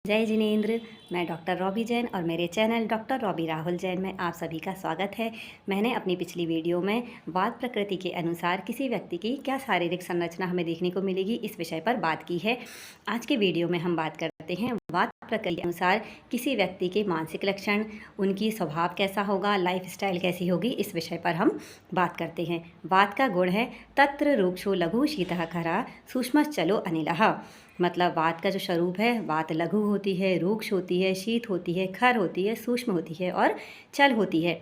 जय जिनेंद्र। मैं doctor Robbie Jain और मेरे channel doctor Robbie Rahul Jain में आप सभी का स्वागत है। मैंने अपनी पिछली वीडियो में वात प्रकृति के अनुसार किसी व्यक्ति की क्या शारीरिक संरचना हमें देखने को मिलेगी इस विषय पर बात की है। आज के वीडियो में हम बात करते हैं वात प्रकृति के अनुसार किसी व्यक्ति के मानसिक लक्षण, उनकी स्वभाव कैसा होगा, लाइफस्टाइल कैसी होगी, इस विषय पर हम बात करते हैं। वात का गुण है तत्र रूक्षो लघु शीतः खरा सूक्ष्मश्चलो अनिलः। मतलब वात का जो स्वरूप है, वात लघु होती है, रूक्ष होती है, शीत होती है, खर होती है, सूक्ष्म होती है और चल होती है।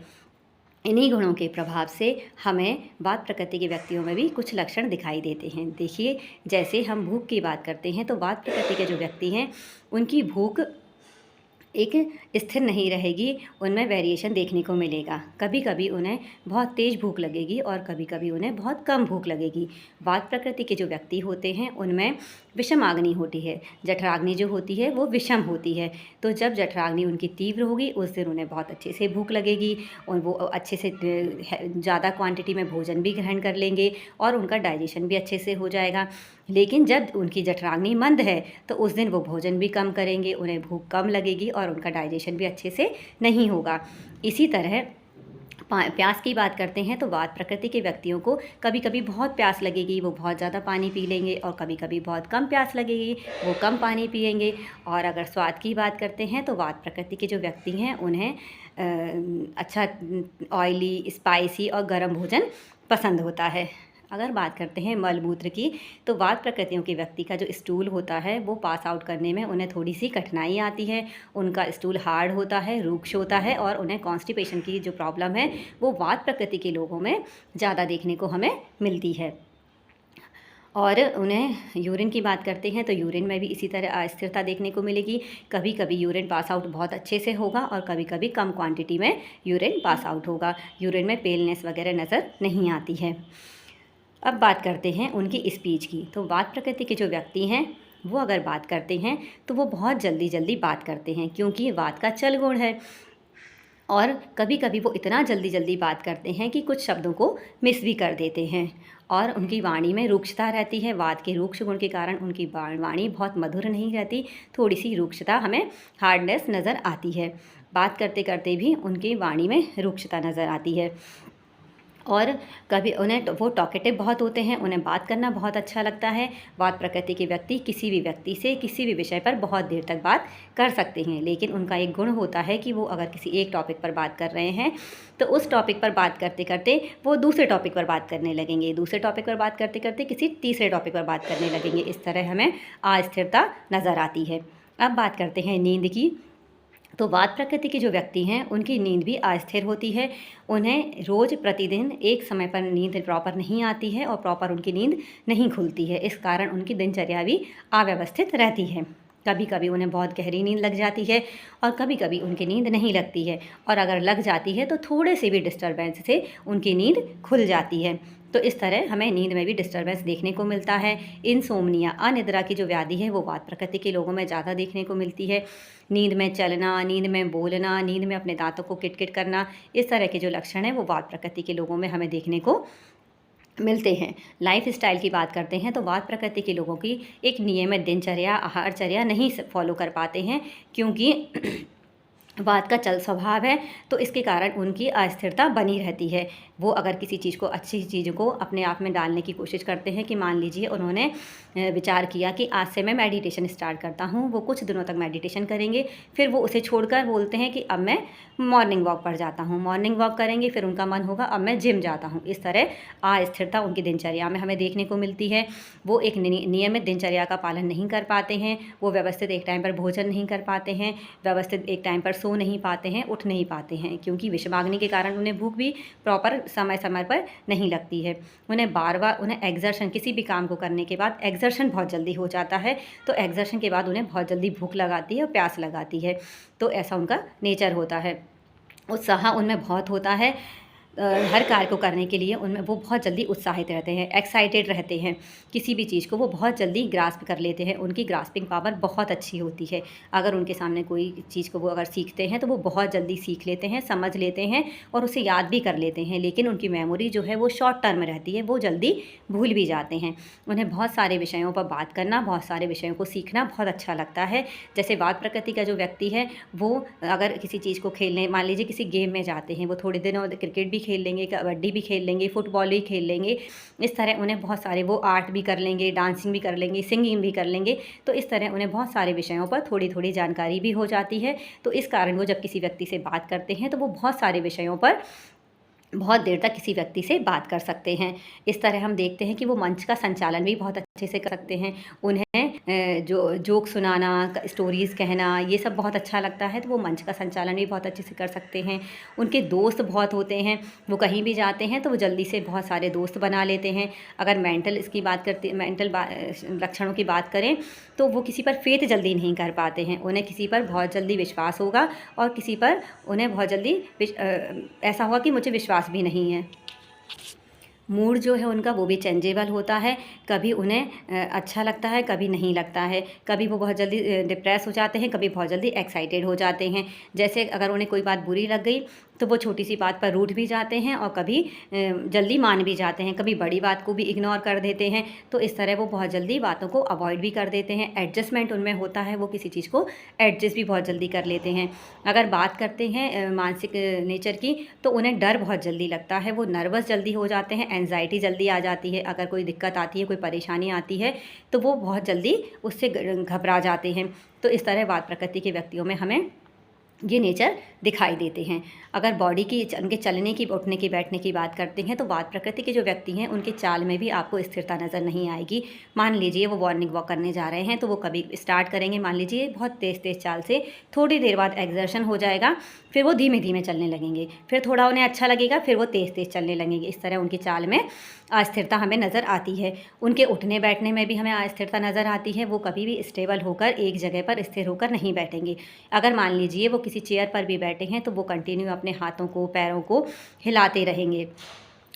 इन्हीं गुणों के प्रभाव से हमें वात प्रकृति के व्यक्तियों में भी कुछ लक्षण दिखाई देते हैं। देखिए, जैसे हम भूख की बात करते हैं तो वात प्रकृति के जो व्यक्ति हैं उनकी भूख एक स्थिर नहीं रहेगी, उनमें वेरिएशन देखने को मिलेगा। कभी कभी उन्हें बहुत तेज़ भूख लगेगी और कभी कभी उन्हें बहुत कम भूख लगेगी। वात प्रकृति के जो व्यक्ति होते हैं उनमें विषमाग्नि होती है। जठराग्नि जो होती है वो विषम होती है। तो जब जठराग्नि उनकी तीव्र होगी उस दिन उन्हें बहुत अच्छे से भूख लगेगी और वो अच्छे से ज़्यादा क्वांटिटी में भोजन भी ग्रहण कर लेंगे और उनका डाइजेशन भी अच्छे से हो जाएगा। लेकिन जब उनकी जठराग्नि मंद है तो उस दिन वो भोजन भी कम करेंगे, उन्हें भूख कम लगेगी और उनका डाइजेशन भी अच्छे से नहीं होगा। इसी तरह प्यास की बात करते हैं तो वात प्रकृति के व्यक्तियों को कभी कभी बहुत प्यास लगेगी, वो बहुत ज़्यादा पानी पी लेंगे, और कभी कभी बहुत कम प्यास लगेगी, वो कम पानी पिएंगे। और अगर स्वाद की बात करते हैं तो वात प्रकृति के जो व्यक्ति हैं उन्हें अच्छा ऑयली, स्पाइसी और गर्म भोजन पसंद होता है। अगर बात करते हैं मल मूत्र की तो वात प्रकृतियों के व्यक्ति का जो स्टूल होता है वो पास आउट करने में उन्हें थोड़ी सी कठिनाई आती है। उनका स्टूल हार्ड होता है, रूक्ष होता है और उन्हें कॉन्स्टिपेशन की जो प्रॉब्लम है वो वात प्रकृति के लोगों में ज़्यादा देखने को हमें मिलती है। और उन्हें यूरिन की बात करते हैं तो यूरिन में भी इसी तरह अस्थिरता देखने को मिलेगी। कभी कभी यूरिन पास आउट बहुत अच्छे से होगा और कभी कभी कम क्वांटिटी में यूरिन पास आउट होगा। यूरिन में पेलनेस वगैरह नज़र नहीं आती है। अब बात करते हैं उनकी स्पीच की। तो वात प्रकृति के जो व्यक्ति हैं वो अगर बात करते हैं तो वो बहुत जल्दी जल्दी बात करते हैं, क्योंकि वात का चल गुण है। और कभी कभी वो इतना जल्दी जल्दी बात करते हैं कि कुछ शब्दों को मिस भी कर देते हैं। और उनकी वाणी में रूक्षता रहती है। वात के रूक्ष गुण के कारण उनकी वाणी बहुत मधुर नहीं रहती, थोड़ी सी रूक्षता, हमें हार्डनेस नज़र आती है। बात करते करते भी उनकी वाणी में रूक्षता नज़र आती है। और कभी उन्हें वो टॉकेटिव बहुत होते हैं, उन्हें बात करना बहुत अच्छा लगता है। वात प्रकृति के व्यक्ति किसी भी व्यक्ति से किसी भी विषय पर बहुत देर तक बात कर सकते हैं, लेकिन उनका एक गुण होता है कि वो अगर किसी एक टॉपिक पर बात कर रहे हैं तो उस टॉपिक पर बात करते करते वो दूसरे टॉपिक पर बात करने लगेंगे, दूसरे टॉपिक पर बात करते करते किसी तीसरे टॉपिक पर बात करने लगेंगे। इस तरह हमें अस्थिरता नज़र आती है। अब बात करते हैं नींद की। तो वात प्रकृति के जो व्यक्ति हैं उनकी नींद भी अस्थिर होती है। उन्हें रोज़ प्रतिदिन एक समय पर नींद प्रॉपर नहीं आती है और प्रॉपर उनकी नींद नहीं खुलती है। इस कारण उनकी दिनचर्या भी अव्यवस्थित रहती है। कभी कभी उन्हें बहुत गहरी नींद लग जाती है और कभी कभी उनकी नींद नहीं लगती है, और अगर लग जाती है तो थोड़े से भी डिस्टर्बेंस से उनकी नींद खुल जाती है। तो इस तरह हमें नींद में भी डिस्टर्बेंस देखने को मिलता है। इनसोम्निया, अनिद्रा की जो व्याधि है वो वात प्रकृति के लोगों में ज़्यादा देखने को मिलती है। नींद में चलना, नींद में बोलना, नींद में अपने दांतों को किटकिट करना, इस तरह के जो लक्षण हैं वो वात प्रकृति के लोगों में हमें देखने को मिलते हैं। लाइफ स्टाइल की बात करते हैं तो वात प्रकृति के लोगों की एक नियमित दिनचर्या, आहारचर्या नहीं फॉलो कर पाते हैं, क्योंकि वात का चल स्वभाव है। तो इसके कारण उनकी अस्थिरता बनी रहती है। वो अगर किसी चीज़ को, अच्छी चीज़ों को अपने आप में डालने की कोशिश करते हैं, कि मान लीजिए उन्होंने विचार किया कि आज से मैं मेडिटेशन स्टार्ट करता हूँ, वो कुछ दिनों तक मेडिटेशन करेंगे, फिर वो उसे छोड़कर बोलते हैं कि अब मैं मॉर्निंग वॉक पर जाता हूँ। मॉर्निंग वॉक करेंगे, फिर उनका मन होगा अब मैं जिम जाता हूँ। इस तरह अस्थिरता उनकी दिनचर्या में हमें देखने को मिलती है। वो एक नियमित दिनचर्या का पालन नहीं कर पाते हैं, वो व्यवस्थित एक टाइम पर भोजन नहीं कर पाते हैं, व्यवस्थित एक टाइम पर सो नहीं पाते हैं, उठ नहीं पाते हैं, क्योंकि विषमाग्नि के कारण उन्हें भूख भी प्रॉपर समय समय पर नहीं लगती है। उन्हें बार बार एग्जर्शन, किसी भी काम को करने के बाद एग्जर्शन बहुत जल्दी हो जाता है, तो एग्जर्शन के बाद उन्हें बहुत जल्दी भूख लगाती है और प्यास लगाती है। तो ऐसा उनका नेचर होता है। उत्साह उनमें बहुत होता है। हर कार्य को करने के लिए उनमें वो बहुत जल्दी उत्साहित रहते हैं, एक्साइटेड रहते हैं। किसी भी चीज़ को वो बहुत जल्दी ग्रास्प कर लेते हैं, उनकी ग्रास्पिंग पावर बहुत अच्छी होती है। अगर उनके सामने कोई चीज़ को वो अगर सीखते हैं तो वो बहुत जल्दी सीख लेते हैं, समझ लेते हैं और उसे याद भी कर लेते हैं। लेकिन उनकी मेमोरी जो है वो शॉर्ट टर्म रहती है, वो जल्दी भूल भी जाते हैं। उन्हें बहुत सारे विषयों पर बात करना, बहुत सारे विषयों को सीखना बहुत अच्छा लगता है। जैसे वात प्रकृति का जो व्यक्ति है, वो अगर किसी चीज़ को खेलने, मान लीजिए किसी गेम में जाते हैं, वो थोड़े दिनों क्रिकेट भी खेल लेंगे, कबड्डी भी खेल लेंगे, फुटबॉल भी खेल लेंगे। इस तरह उन्हें बहुत सारे, वो आर्ट भी कर लेंगे, डांसिंग भी कर लेंगे, सिंगिंग भी कर लेंगे। तो इस तरह उन्हें बहुत सारे विषयों पर थोड़ी थोड़ी जानकारी भी हो जाती है। तो इस कारण वो जब किसी व्यक्ति से बात करते हैं तो वो बहुत सारे विषयों पर बहुत देर तक किसी व्यक्ति से बात कर सकते हैं। इस तरह हम देखते हैं कि वो मंच का संचालन भी बहुत अच्छे से कर सकते हैं। उन्हें जो जोक सुनाना, स्टोरीज़ कहना, ये सब बहुत अच्छा लगता है, तो वो मंच का संचालन भी बहुत अच्छे से कर सकते हैं। उनके दोस्त बहुत होते हैं, वो कहीं भी जाते हैं तो वो जल्दी से बहुत सारे दोस्त बना लेते हैं। अगर मेंटल लक्षणों की बात करें तो वो किसी पर फेथ जल्दी नहीं कर पाते हैं। उन्हें किसी पर बहुत जल्दी विश्वास होगा और किसी पर उन्हें बहुत जल्दी ऐसा होगा कि मुझे विश्वास भी नहीं है। मूड जो है उनका वो भी चेंजेबल होता है, कभी उन्हें अच्छा लगता है, कभी नहीं लगता है। कभी वो बहुत जल्दी डिप्रेस हो जाते हैं, कभी बहुत जल्दी एक्साइटेड हो जाते हैं। जैसे अगर उन्हें कोई बात बुरी लग गई तो वो छोटी सी बात पर रूठ भी जाते हैं और कभी जल्दी मान भी जाते हैं, कभी बड़ी बात को भी इग्नोर कर देते हैं। तो इस तरह वो बहुत जल्दी बातों को अवॉइड भी कर देते हैं। एडजस्टमेंट उनमें होता है, वो किसी चीज़ को एडजस्ट भी बहुत जल्दी कर लेते हैं। अगर बात करते हैं मानसिक नेचर की, तो उन्हें डर बहुत जल्दी लगता है, वो नर्वस जल्दी हो जाते हैं, एंजाइटी जल्दी आ जाती है। अगर कोई दिक्कत आती है, कोई परेशानी आती है तो वो बहुत जल्दी उससे घबरा जाते हैं। तो इस तरह वात प्रकृति के व्यक्तियों में हमें ये नेचर दिखाई देते हैं। अगर बॉडी की उनके चलने की, उठने की, बैठने की बात करते हैं तो वात प्रकृति के जो व्यक्ति हैं उनके चाल में भी आपको स्थिरता नज़र नहीं आएगी। मान लीजिए वो मॉर्निंग वॉक करने जा रहे हैं तो वो कभी स्टार्ट करेंगे, मान लीजिए बहुत तेज़ तेज़ चाल से, थोड़ी देर बाद एक्सर्शन हो जाएगा, फिर वो धीमे धीमे चलने लगेंगे, फिर थोड़ा उन्हें अच्छा लगेगा, फिर वो तेज़ तेज़ चलने लगेंगे। इस तरह उनकी चाल में अस्थिरता हमें नज़र आती है। उनके उठने बैठने में भी हमें अस्थिरता नज़र आती है। वो कभी भी स्टेबल होकर एक जगह पर स्थिर होकर नहीं बैठेंगे। अगर मान लीजिए वो किसी चेयर पर भी बैठे हैं तो वो कंटिन्यू अपने हाथों को, पैरों को हिलाते रहेंगे।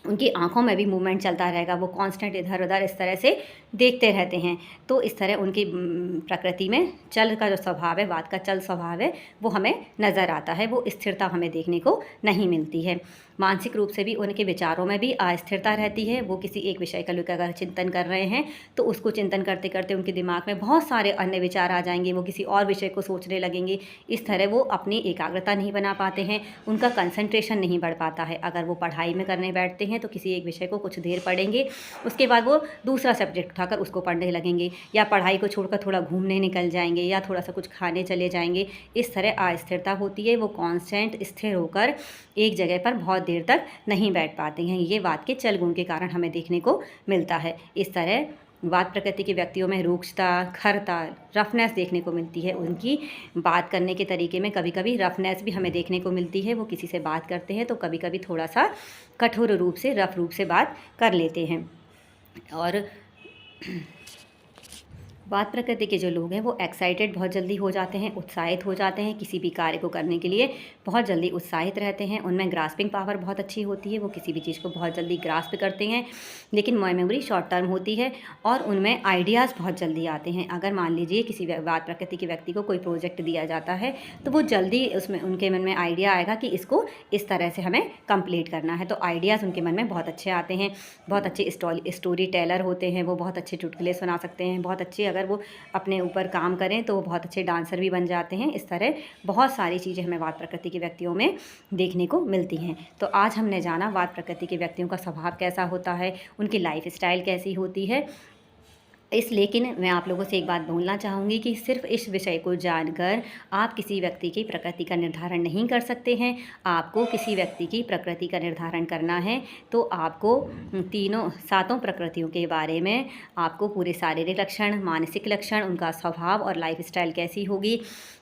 उनकी आँखों में भी मूवमेंट चलता रहेगा, वो कांस्टेंट इधर उधर इस तरह से देखते रहते हैं। तो इस तरह उनकी प्रकृति में चल का जो स्वभाव है, वात का चल स्वभाव है, वो हमें नज़र आता है। वो स्थिरता हमें देखने को नहीं मिलती है। मानसिक रूप से भी उनके विचारों में भी अस्थिरता रहती है। वो किसी एक विषय का लेकर अगर चिंतन कर रहे हैं तो उसको चिंतन करते करते उनके दिमाग में बहुत सारे अन्य विचार आ जाएंगे, वो किसी और विषय को सोचने लगेंगे। इस तरह वो अपनी एकाग्रता नहीं बना पाते हैं, उनका कंसंट्रेशन नहीं बढ़ पाता है। अगर वो पढ़ाई में करने बैठते हैं तो किसी एक विषय को कुछ देर पढ़ेंगे, उसके बाद वो दूसरा सब्जेक्ट उठाकर उसको पढ़ने लगेंगे, या पढ़ाई को छोड़कर थोड़ा घूमने निकल जाएंगे, या थोड़ा सा कुछ खाने चले जाएंगे। इस तरह अस्थिरता होती है। वो कांस्टेंट स्थिर होकर एक जगह पर बहुत देर तक नहीं बैठ पाते हैं। ये वात के चल गुण के कारण हमें देखने को मिलता है। इस तरह वात प्रकृति के व्यक्तियों में रूक्षता, खरता, रफनेस देखने को मिलती है। उनकी बात करने के तरीके में कभी कभी रफनेस भी हमें देखने को मिलती है। वो किसी से बात करते हैं तो कभी कभी थोड़ा सा कठोर रूप से, रफ रूप से बात कर लेते हैं। और वात प्रकृति के जो लोग हैं वो एक्साइटेड बहुत जल्दी हो जाते हैं, उत्साहित हो जाते हैं, किसी भी कार्य को करने के लिए बहुत जल्दी उत्साहित रहते हैं। उनमें ग्रास्पिंग पावर बहुत अच्छी होती है, वो किसी भी चीज़ को बहुत जल्दी ग्रास्प करते हैं। लेकिन मेमोरी शॉर्ट टर्म होती है और उनमें आइडियाज़ बहुत जल्दी आते हैं। अगर मान लीजिए किसी वात प्रकृति के व्यक्ति को कोई प्रोजेक्ट दिया जाता है तो वो जल्दी उसमें उनके मन में आइडिया आएगा कि इसको इस तरह से हमें कंप्लीट करना है। तो आइडियाज़ उनके मन में बहुत अच्छे आते हैं। बहुत अच्छे स्टोरी टेलर होते हैं, वो बहुत अच्छे चुटकुले सुना सकते हैं। बहुत अच्छे, अगर वो अपने ऊपर काम करें तो वो बहुत अच्छे डांसर भी बन जाते हैं। इस तरह बहुत सारी चीज़ें हमें वात प्रकृति के व्यक्तियों में देखने को मिलती हैं। तो आज हमने जाना वात प्रकृति के व्यक्तियों का स्वभाव कैसा होता है, उनकी लाइफ स्टाइल कैसी होती है। लेकिन मैं आप लोगों से एक बात बोलना चाहूँगी कि सिर्फ इस विषय को जानकर आप किसी व्यक्ति की प्रकृति का निर्धारण नहीं कर सकते हैं। आपको किसी व्यक्ति की प्रकृति का निर्धारण करना है तो आपको सातों प्रकृतियों के बारे में आपको पूरे शारीरिक लक्षण, मानसिक लक्षण, उनका स्वभाव और लाइफ स्टाइल कैसी होगी,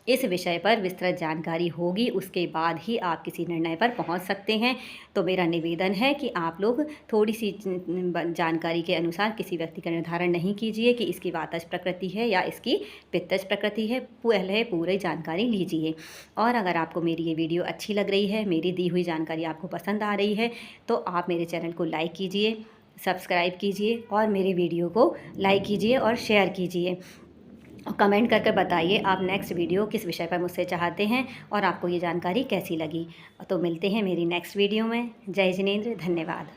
इस विषय पर विस्तृत जानकारी होगी। उसके बाद ही आप किसी निर्णय पर पहुंच सकते हैं। तो मेरा निवेदन है कि आप लोग थोड़ी सी जानकारी के अनुसार किसी व्यक्ति का निर्धारण नहीं कीजिए। कीजिए कि इसकी वातज प्रकृति है या इसकी पित्तज प्रकृति है, पहले पूरी जानकारी लीजिए। और अगर आपको मेरी ये वीडियो अच्छी लग रही है, मेरी दी हुई जानकारी आपको पसंद आ रही है, तो आप मेरे चैनल को लाइक कीजिए, सब्सक्राइब कीजिए और मेरे वीडियो को लाइक कीजिए और शेयर कीजिए। कमेंट करके बताइए आप नेक्स्ट वीडियो किस विषय पर मुझसे चाहते हैं और आपको ये जानकारी कैसी लगी। तो मिलते हैं मेरी नेक्स्ट वीडियो में। जय जिनेंद्र, धन्यवाद।